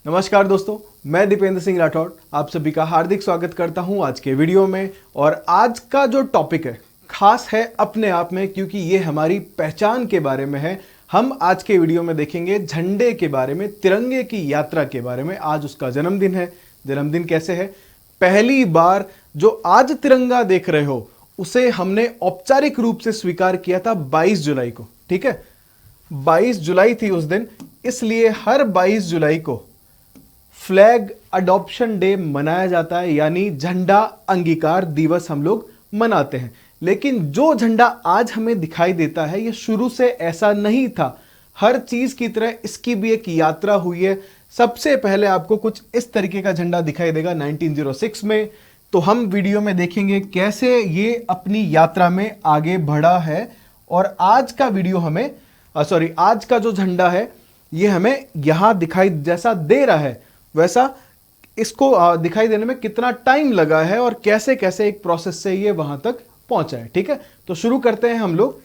नमस्कार दोस्तों, मैं दीपेंद्र सिंह राठौड़ आप सभी का हार्दिक स्वागत करता हूं आज के वीडियो में। और आज का जो टॉपिक है खास है अपने आप में, क्योंकि ये हमारी पहचान के बारे में है। हम आज के वीडियो में देखेंगे झंडे के बारे में, तिरंगे की यात्रा के बारे में। आज उसका जन्मदिन है। जन्मदिन कैसे है? पहली बार जो आज तिरंगा देख रहे हो उसे हमने औपचारिक रूप से स्वीकार किया था 22 जुलाई को। ठीक है, 22 जुलाई थी उस दिन, इसलिए हर 22 जुलाई को फ्लैग अडॉप्शन डे मनाया जाता है, यानी झंडा अंगीकार दिवस हम लोग मनाते हैं। लेकिन जो झंडा आज हमें दिखाई देता है ये शुरू से ऐसा नहीं था। हर चीज की तरह इसकी भी एक यात्रा हुई है। सबसे पहले आपको कुछ इस तरीके का झंडा दिखाई देगा 1906 में। तो हम वीडियो में देखेंगे कैसे ये अपनी यात्रा में आगे बढ़ा है। और आज का वीडियो हमें आज का जो झंडा है ये हमें यहां दिखाई जैसा दे रहा है वैसा इसको दिखाई देने में कितना टाइम लगा है और कैसे कैसे एक प्रोसेस से ये वहां तक पहुंचा है। ठीक है, तो शुरू करते हैं हम लोग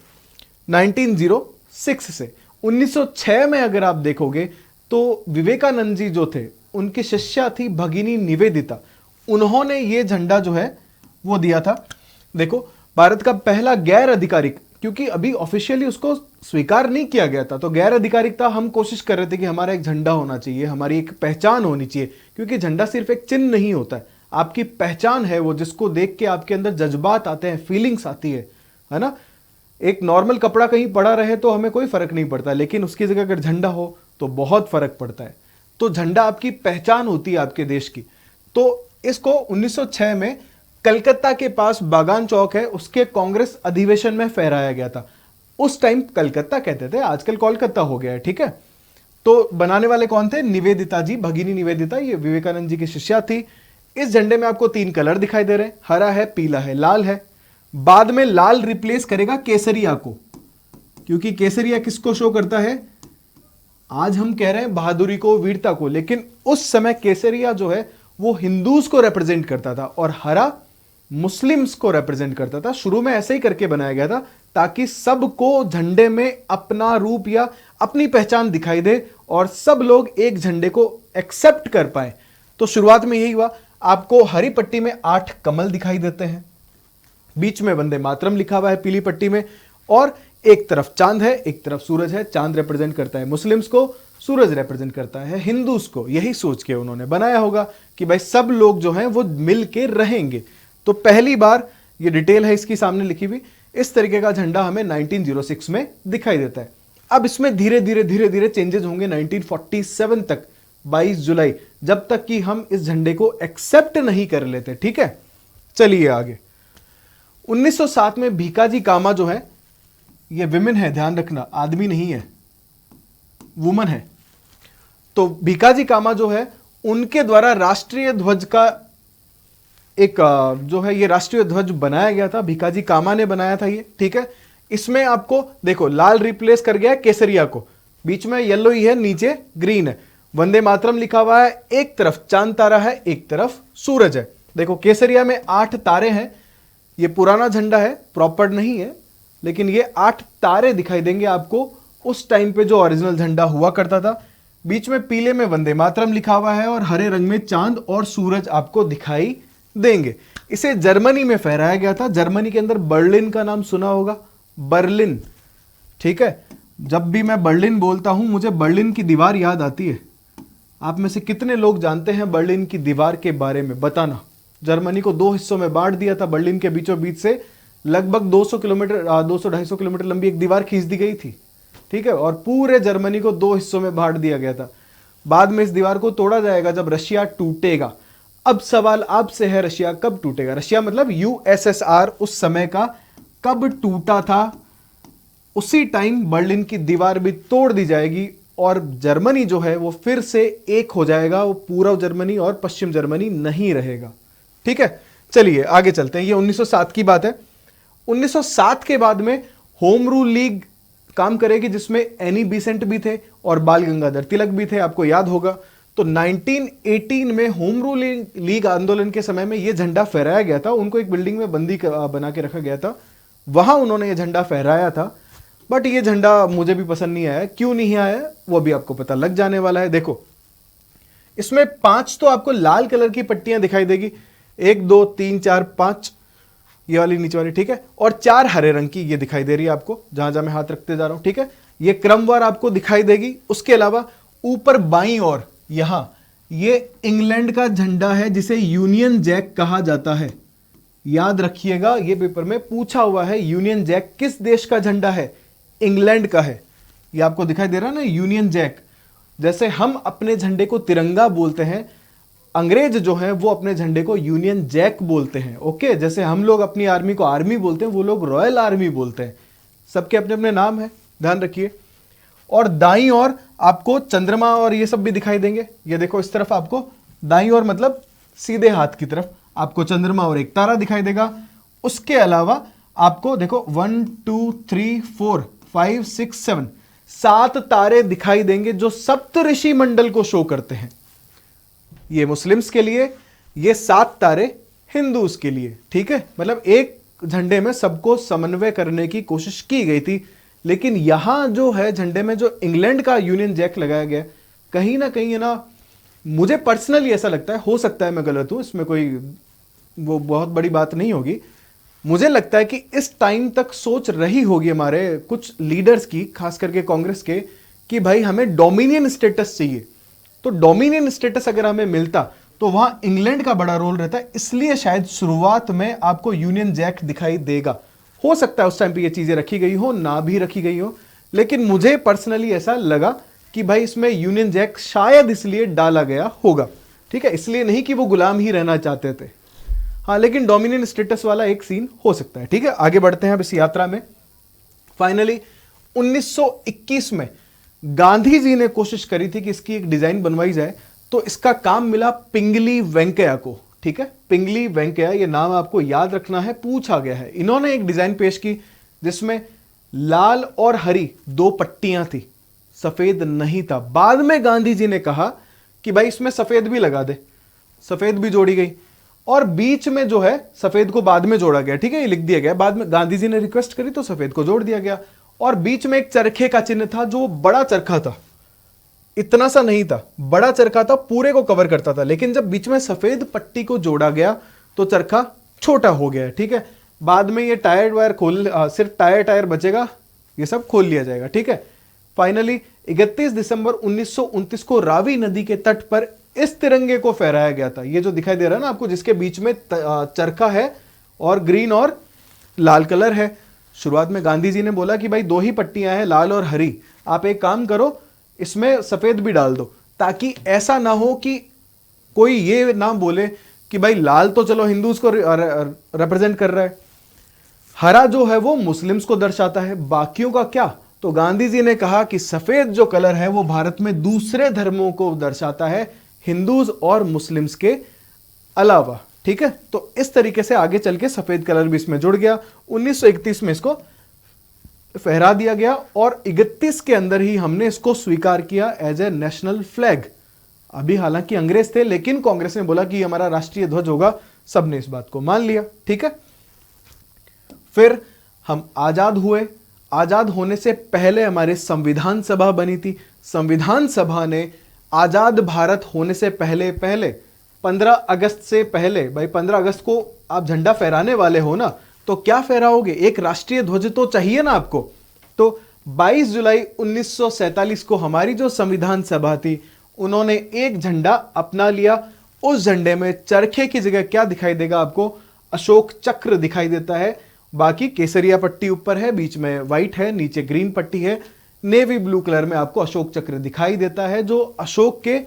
1906 से। 1906 में अगर आप देखोगे तो विवेकानंद जी जो थे उनकी शिष्या थी भगिनी निवेदिता। उन्होंने ये झंडा जो है वो दिया था। देखो, भारत का पहला गैर आधिकारिक, क्योंकि अभी ऑफिशियली उसको स्वीकार नहीं किया गया था, तो गैर आधिकारिक था। हम कोशिश कर रहे थे कि हमारा एक झंडा होना चाहिए, हमारी एक पहचान होनी चाहिए, क्योंकि झंडा सिर्फ एक चिन्ह नहीं होता है, आपकी पहचान है वो, जिसको देख के आपके अंदर जज्बात आते हैं, फीलिंग्स आती है ना। एक नॉर्मल कपड़ा कहीं पड़ा रहे तो हमें कोई फर्क नहीं पड़ता, लेकिन उसकी जगह अगर झंडा हो तो बहुत फर्क पड़ता है। तो झंडा आपकी पहचान होती है आपके देश की। तो इसको 1906 में कलकत्ता के पास बागान चौक है, उसके कांग्रेस अधिवेशन में फहराया गया था। उस टाइम कलकत्ता कहते थे, आजकल कोलकाता हो गया है। ठीक है, तो बनाने वाले कौन थे? निवेदिता जी, भगिनी निवेदिता। ये विवेकानंद जी की शिष्या थी। इस झंडे में आपको 3 कलर दिखाई दे रहे हैं, हरा है, पीला है, लाल है। बाद में लाल रिप्लेस करेगा केसरिया को, क्योंकि केसरिया किसको शो करता है? आज हम कह रहे हैं बहादुरी को, वीरता को, लेकिन उस समय केसरिया जो है वो हिंदूज को रिप्रेजेंट करता था और हरा मुस्लिम्स को रिप्रेजेंट करता था। शुरू में ऐसे ही करके बनाया गया था ताकि सबको झंडे में अपना रूप या अपनी पहचान दिखाई दे और सब लोग एक झंडे को एक्सेप्ट कर पाए। तो शुरुआत में यही हुआ। आपको हरी पट्टी में 8 कमल दिखाई देते हैं, बीच में वंदे मातरम लिखा हुआ है पीली पट्टी में, और एक तरफ चांद है, एक तरफ सूरज है। चांद रिप्रेजेंट करता है मुस्लिम्स को, सूरज रिप्रेजेंट करता है हिंदूज को। यही सोच के उन्होंने बनाया होगा कि भाई सब लोग जो हैं वो मिल के रहेंगे। तो पहली बार ये डिटेल है इसकी सामने लिखी हुई। इस तरीके का झंडा हमें 1906 में दिखाई देता है। अब इसमें धीरे धीरे चेंजेस होंगे 1947 तक, 22 जुलाई, जब तक कि हम इस झंडे को एक्सेप्ट नहीं कर लेते। ठीक है, चलिए आगे। 1907 में भीकाजी कामा जो है, ये विमेन है, ध्यान रखना, आदमी नहीं है, वुमन है। तो भीकाजी कामा जो है उनके द्वारा राष्ट्रीय ध्वज का एक जो है ये राष्ट्रीय ध्वज बनाया गया था। भीकाजी कामा ने बनाया था ये। ठीक है, इसमें आपको देखो लाल रिप्लेस कर गया है केसरिया को, बीच में येलो ही है, नीचे ग्रीन है। वंदे मातरम लिखा हुआ है, एक तरफ चांद तारा है, एक तरफ सूरज है। देखो केसरिया में 8 तारे हैं। ये पुराना झंडा है, प्रॉपर नहीं है, लेकिन ये 8 तारे दिखाई देंगे आपको उस टाइम पे जो ओरिजिनल झंडा हुआ करता था। बीच में पीले में वंदे मातरम लिखा हुआ है और हरे रंग में चांद और सूरज आपको दिखाई देंगे। इसे जर्मनी में फहराया गया था। जर्मनी के अंदर बर्लिन का नाम सुना होगा, बर्लिन। ठीक है, जब भी मैं बर्लिन बोलता हूं मुझे बर्लिन की दीवार याद आती है। आप में से कितने लोग जानते हैं बर्लिन की दीवार के बारे में? बताना। जर्मनी को 2 हिस्सों में बांट दिया था। बर्लिन के बीचों बीच से लगभग 200 किलोमीटर 200-250 किलोमीटर लंबी एक दीवार खींच दी गई थी। ठीक है, और पूरे जर्मनी को 2 हिस्सों में बांट दिया गया था। बाद में इस दीवार को तोड़ा जाएगा जब रशिया टूटेगा। अब सवाल आपसे है, रशिया कब टूटेगा? रशिया मतलब यूएसएसआर उस समय का कब टूटा था? उसी टाइम बर्लिन की दीवार भी तोड़ दी जाएगी और जर्मनी जो है वो फिर से एक हो जाएगा। वो पूर्व जर्मनी और पश्चिम जर्मनी नहीं रहेगा। ठीक है, चलिए आगे चलते हैं। ये 1907 की बात है। 1907 के बाद में होम रूल लीग काम करेगी, जिसमें एनी बेसेंट भी थे और बाल गंगाधर तिलक भी थे, आपको याद होगा। तो 1918 में होम रूल लीग आंदोलन के समय में यह झंडा फहराया गया था। उनको एक बिल्डिंग में बंदी बना के रखा गया था, वहां उन्होंने यह झंडा फहराया था। बट ये झंडा मुझे भी पसंद नहीं आया। क्यों नहीं आया वो भी आपको पता लग जाने वाला है। देखो, इसमें 5 तो आपको लाल कलर की पट्टियां दिखाई देगी, 1 2 3 4 5, ये वाली नीचे वाली, ठीक है, और 4 हरे रंग की ये दिखाई दे रही है आपको, जहां जहां मैं हाथ रखते जा रहा हूं, ठीक है, ये क्रमवार आपको दिखाई देगी। उसके अलावा ऊपर बाईं ओर यहां ये इंग्लैंड का झंडा है जिसे यूनियन जैक कहा जाता है। याद रखिएगा, ये पेपर में पूछा हुआ है, यूनियन जैक किस देश का झंडा है? इंग्लैंड का है। ये आपको दिखाई दे रहा है ना, यूनियन जैक। जैसे हम अपने झंडे को तिरंगा बोलते हैं, अंग्रेज जो है वो अपने झंडे को यूनियन जैक बोलते हैं। ओके, जैसे हम लोग अपनी आर्मी को आर्मी बोलते हैं, वो लोग रॉयल आर्मी बोलते हैं। सबके अपने अपने नाम है, ध्यान रखिए। और दाईं ओर आपको चंद्रमा और ये सब भी दिखाई देंगे। ये देखो, इस तरफ आपको दाईं ओर मतलब सीधे हाथ की तरफ आपको चंद्रमा और एक तारा दिखाई देगा। उसके अलावा आपको देखो 1 2 3 4 5 6 7 7 तारे दिखाई देंगे जो सप्तऋषि मंडल को शो करते हैं। ये मुस्लिम्स के लिए, ये 7 तारे हिंदूज के लिए, ठीक है। मतलब एक झंडे में सबको समन्वय करने की कोशिश की गई थी। लेकिन यहां जो है झंडे में जो इंग्लैंड का यूनियन जैक लगाया गया, कहीं ना कहीं है ना, मुझे पर्सनली ऐसा लगता है, हो सकता है मैं गलत हूं, इसमें कोई वो बहुत बड़ी बात नहीं होगी। मुझे लगता है कि इस टाइम तक सोच रही होगी हमारे कुछ लीडर्स की, खास करके कांग्रेस के, कि भाई हमें डोमिनियन स्टेटस चाहिए। तो डोमिनियन स्टेटस अगर हमें मिलता तो वहां इंग्लैंड का बड़ा रोल रहता है, इसलिए शायद शुरुआत में आपको यूनियन जैक दिखाई देगा। हो सकता है उस टाइम पे ये चीजें रखी गई हो, ना भी रखी गई हो, लेकिन मुझे पर्सनली ऐसा लगा कि भाई इसमें यूनियन जैक शायद इसलिए डाला गया होगा, ठीक है। इसलिए नहीं कि वो गुलाम ही रहना चाहते थे, हाँ, लेकिन डोमिनियन स्टेटस वाला एक सीन हो सकता है, ठीक है। आगे बढ़ते हैं अब इस यात्रा में। फाइनली 1921 में गांधी जी ने कोशिश करी थी कि इसकी एक डिजाइन बनवाई जाए, तो इसका काम मिला पिंगली वेंकैया को, ठीक है। पिंगली वेंकैया, ये नाम आपको याद रखना है, पूछा गया है। इन्होंने एक डिजाइन पेश की जिसमें लाल और हरी 2 पट्टियां थी, सफेद नहीं था। बाद में गांधी जी ने कहा कि भाई इसमें सफेद भी लगा दे, सफेद भी जोड़ी गई, और बीच में जो है सफेद को बाद में जोड़ा गया, ठीक है, ये लिख दिया गया। बाद में गांधी जी ने रिक्वेस्ट करी तो सफेद को जोड़ दिया गया, और बीच में एक चरखे का चिन्ह था, जो बड़ा चरखा था, इतना सा नहीं था, बड़ा चरखा था, पूरे को कवर करता था। लेकिन जब बीच में सफेद पट्टी को जोड़ा गया तो चरखा छोटा हो गया, ठीक है। बाद में ये टायर वायर सिर्फ टायर बचेगा, ये सब खोल लिया जाएगा, ठीक है। फाइनली 31 दिसंबर 1929 को रावी नदी के तट पर इस तिरंगे को फहराया गया था। ये जो दिखाई दे रहा है ना आपको, जिसके बीच में चरखा है और ग्रीन और लाल कलर है। शुरुआत में गांधी जी ने बोला कि भाई 2 ही पट्टियां हैं, लाल और हरी, आप एक काम करो इसमें सफेद भी डाल दो, ताकि ऐसा ना हो कि कोई ये ना बोले कि भाई लाल तो चलो हिंदूज को रिप्रेजेंट कर रहा है, हरा जो है वो मुस्लिम्स को दर्शाता है, बाकियों का क्या। तो गांधी जी ने कहा कि सफेद जो कलर है वो भारत में दूसरे धर्मों को दर्शाता है, हिंदूज और मुस्लिम्स के अलावा, ठीक है। तो इस तरीके से आगे चल के सफेद कलर भी इसमें जुड़ गया। 1931 में इसको फहरा दिया गया, और 31 के अंदर ही हमने इसको स्वीकार किया एज ए नेशनल फ्लैग। अभी हालांकि अंग्रेज थे, लेकिन कांग्रेस ने बोला कि हमारा राष्ट्रीय ध्वज होगा, सबने इस बात को मान लिया, ठीक है। फिर हम आजाद हुए। आजाद होने से पहले हमारे संविधान सभा बनी थी। संविधान सभा ने आजाद भारत होने से पहले 15 अगस्त से पहले, भाई 15 अगस्त को आप झंडा फहराने वाले हो ना, तो क्या फहराओगे? एक राष्ट्रीय ध्वज तो चाहिए ना आपको। तो 22 जुलाई 1947 को हमारी जो संविधान सभा थी, उन्होंने एक झंडा अपना लिया। उस झंडे में चरखे की जगह क्या दिखाई देगा आपको? अशोक चक्र दिखाई देता है। बाकी केसरिया पट्टी ऊपर है, बीच में व्हाइट है, नीचे ग्रीन पट्टी है, नेवी ब्लू कलर में आपको अशोक चक्र दिखाई देता है, जो अशोक के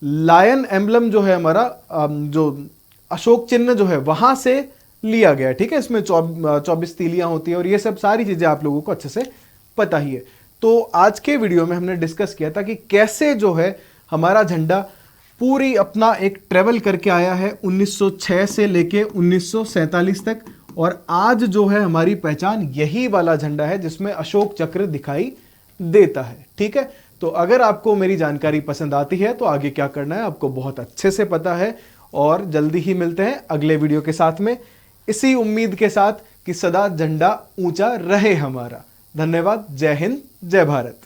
लायन एम्बलम जो है हमारा, जो अशोक चिन्ह जो है वहां से लिया गया, ठीक है। इसमें 24 तीलियां होती है, और ये सब सारी चीजें आप लोगों को अच्छे से पता ही है। तो आज के वीडियो में हमने डिस्कस किया था कि कैसे जो है हमारा झंडा पूरी अपना एक ट्रेवल करके आया है 1906 से लेके 1947 तक, और आज जो है हमारी पहचान यही वाला झंडा है जिसमें अशोक चक्र दिखाई देता है, ठीक है। तो अगर आपको मेरी जानकारी पसंद आती है तो आगे क्या करना है आपको बहुत अच्छे से पता है, और जल्दी ही मिलते हैं अगले वीडियो के साथ में, इसी उम्मीद के साथ कि सदा झंडा ऊंचा रहे हमारा। धन्यवाद। जय हिंद, जय भारत।